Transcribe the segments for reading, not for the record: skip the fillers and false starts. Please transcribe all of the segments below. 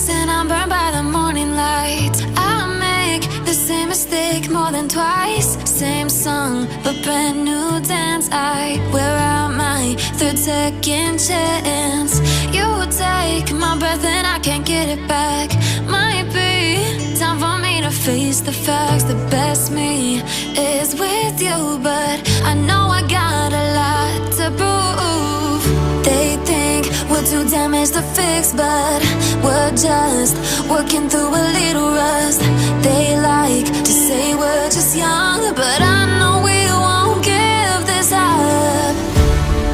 And I'm burned by the morning light. I make the same mistake more than twice. Same song, but brand new dance. I wear out my third second chance. You take my breath and I can't get it back. Might be time for me to face the facts. The best me is with you, but I know I got a lot to prove. They think we're too damaged to fix, but we're just working through a little rust. They like to say we're just young, but I know we won't give this up.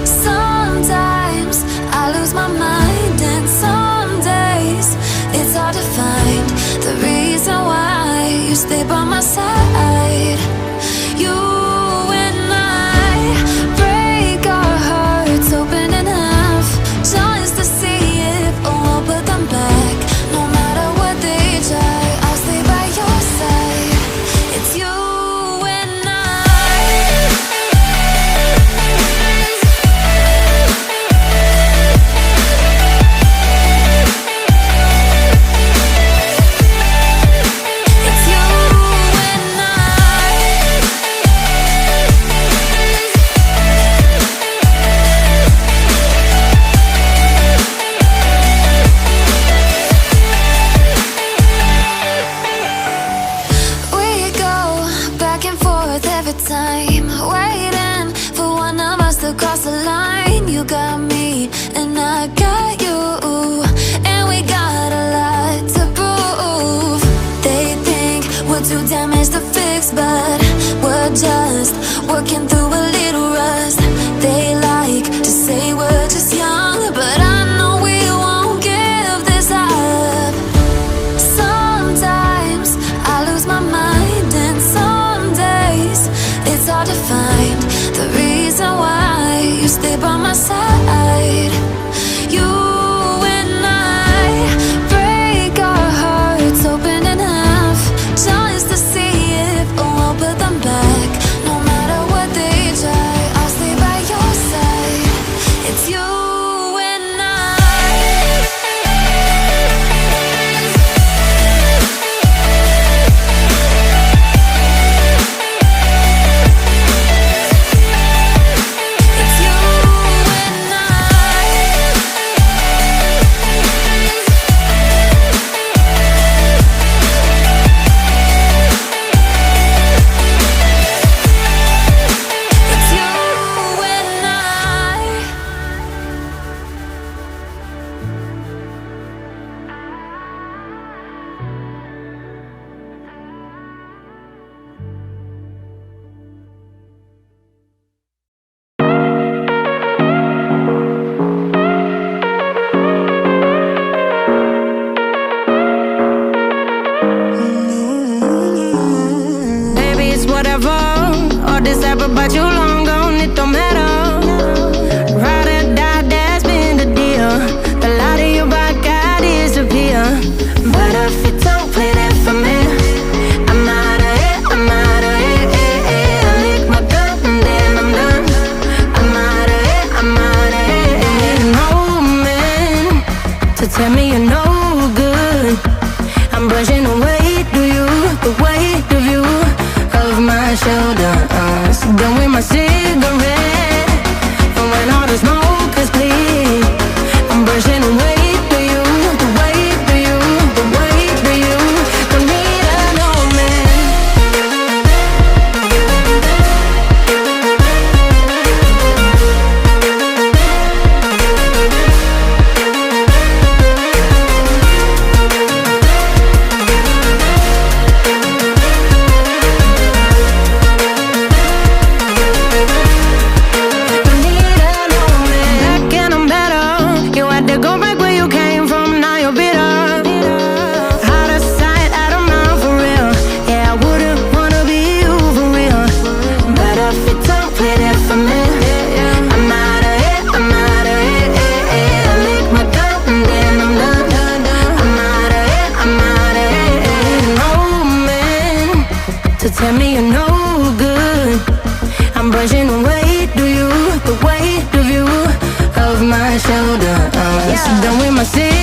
Sometimes I lose my mind, and some days it's hard to find the reason why you stay by my side. You and I break our hearts open and half, just to see if we'll put them back. No matter what they try, I'll stay by your side. It's you and I. It's you and I. We go back and forth every time, waiting for one of us to cross the line. You got me and I got you, and we got a lot to prove. They think we're too damaged to fix, but we're just working through a little rust. They like to say we're just young, but I know we won't give this up. Sometimes I lose my mind, and some days it's hard to find the reason why you stay by my side. You and I break our hearts open in half, just to see if we'll put them back. No matter what they try, I'll stay by your side. It's you and I. It's you and I. It's you and I. Baby, it's whatever. All this ever about you long gone, it don't matter. Ride or die, that's been the deal. The light of your body got disappear. But if you don't play that for me, I'm out of it, I'm out of it. I lick my gun and then I'm done. I'm out of it, I'm out of it. You need an old man to tell me you're no good. I'm brushing away the weight of you, of my shoulders. Done with my cigarette, and when all the smoke is clear, I'm brushing away to you, the weight of you, the weight of you. Don't need an old man. my shoulder. Done with my city